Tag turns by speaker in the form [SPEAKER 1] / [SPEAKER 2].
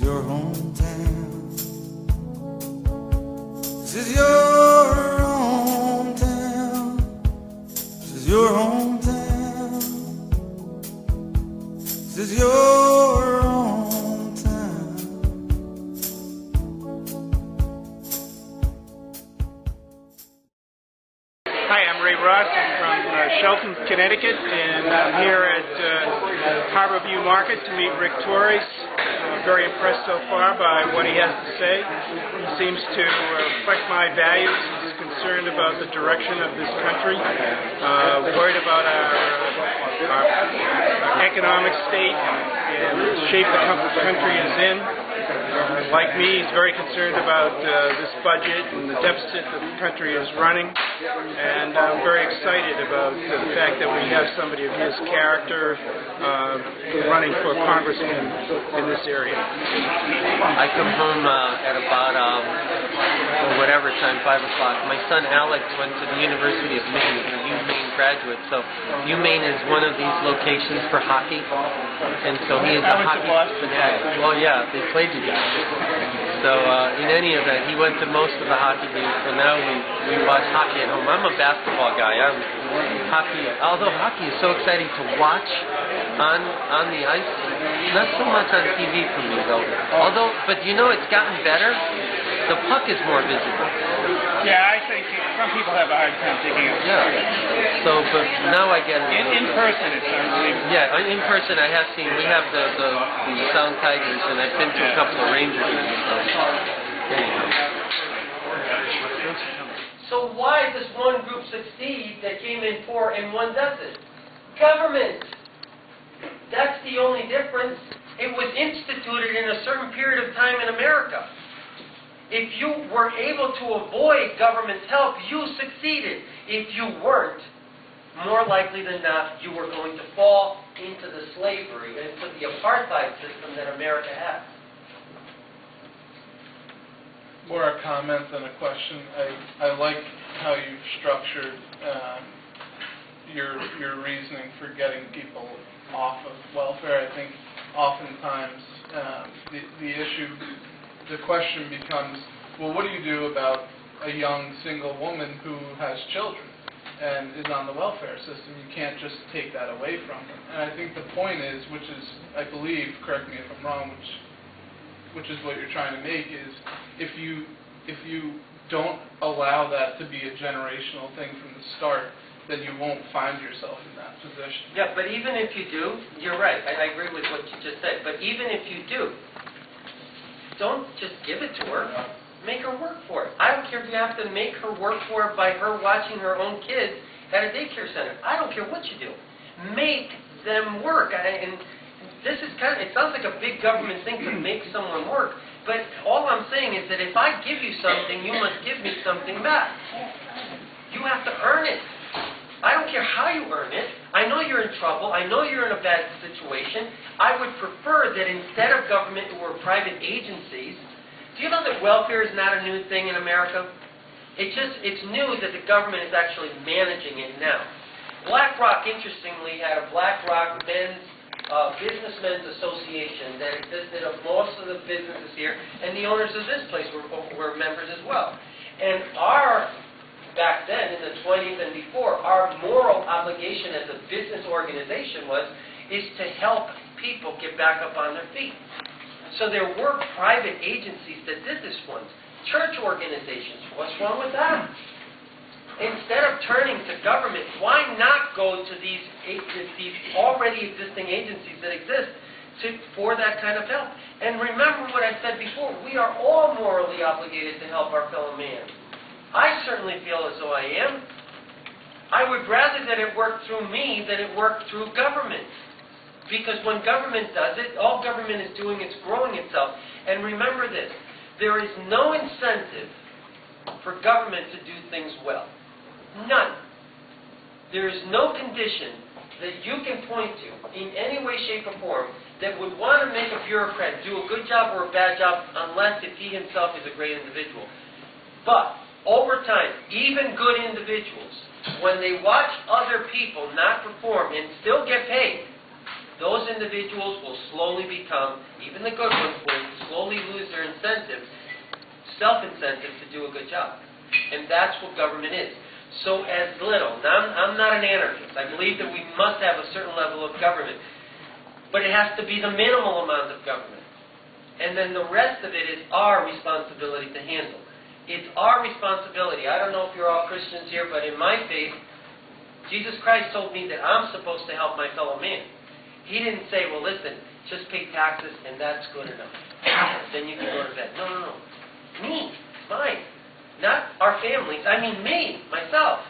[SPEAKER 1] your hometown. This is your hometown. This is your hometown. This is your hometown.
[SPEAKER 2] Hi, I'm Ray Ross. I'm from Shelton, Connecticut, and I'm here at Harborview Market to meet Rick Torres. I'm very impressed so far by what he has to say. He seems to reflect my values. He's concerned about the direction of this country, worried about our economic state and the shape the country is in. Like me, he's very concerned about this budget and the deficit that the country is running, and I'm very excited about the fact that we have somebody of his character running for congressman in this area.
[SPEAKER 3] I come home at about whatever time, 5 o'clock. My son Alex went to the University of Maine, he's a UMaine graduate, so UMaine is one of these locations for hockey, and so he is a hockey fanatic. Well, yeah, they played together. So in any event, he went to most of the hockey games, so now we watch hockey at home. I'm a basketball guy. Although hockey is so exciting to watch on the ice, not so much on TV for me though. But you know, it's gotten better. The puck is more visible.
[SPEAKER 2] Yeah, I think some people have a hard time thinking of it.
[SPEAKER 3] Yeah. So, but now I get it.
[SPEAKER 2] In person, it's unbelievable.
[SPEAKER 3] Yeah, in person I have seen. We have the Sound Tigers, and I've been to a couple of Rangers games. So why does one group succeed that came in poor and one doesn't? Government. That's the only difference. It was instituted in a certain period of time in America. If you were able to avoid government's help, you succeeded. If you weren't, more likely than not, you were going to fall into the slavery and into the apartheid system that America has.
[SPEAKER 4] More a comment than a question. I like how you've structured your reasoning for getting people off of welfare. I think oftentimes the question becomes, well, what do you do about a young single woman who has children and is on the welfare system? You can't just take that away from them. And I think the point is, which is, I believe, correct me if I'm wrong, which is what you're trying to make, is if you don't allow that to be a generational thing from the start, then you won't find yourself in that position.
[SPEAKER 3] Yeah, but even if you do, you're right. I agree with what you just said. But even if you do, don't just give it to her. Make her work for it. I don't care if you have to make her work for it by her watching her own kids at a daycare center. I don't care what you do. Make them work. And this is it sounds like a big government thing to make someone work. But all I'm saying is that if I give you something, you must give me something back. You have to earn it. I don't care how you earn it. I know you're in trouble. I know you're in a bad situation. I would prefer that instead of government, it were private agencies. Do you know that welfare is not a new thing in America? It's new that the government is actually managing it now. BlackRock, interestingly, had a BlackRock Businessmen's Association that existed of most of the businesses here, and the owners of this place were members as well. And back then, in the 20s and before, our moral obligation as a business organization is to help people get back up on their feet. So there were private agencies that did this once. Church organizations, what's wrong with that? Instead of turning to government, why not go to these already existing agencies that exist for that kind of help? And remember what I said before, we are all morally obligated to help our fellow man. I certainly feel as though I am. I would rather that it worked through me than it worked through government. Because when government does it, all government is doing is growing itself. And remember this, there is no incentive for government to do things well. None. There is no condition that you can point to in any way, shape, or form that would want to make a bureaucrat do a good job or a bad job unless if he himself is a great individual. But over time, even good individuals, when they watch other people not perform and still get paid, those individuals will slowly become, even the good ones will slowly lose their incentive, self-incentive to do a good job. And that's what government is. So as little. Now, I'm not an anarchist. I believe that we must have a certain level of government. But it has to be the minimal amount of government. And then the rest of it is our responsibility to handle. It's our responsibility. I don't know if you're all Christians here, but in my faith, Jesus Christ told me that I'm supposed to help my fellow man. He didn't say, well, listen, just pay taxes and that's good enough. Then you can go to bed. No. Me. Mine. Not our families. I mean me. Myself.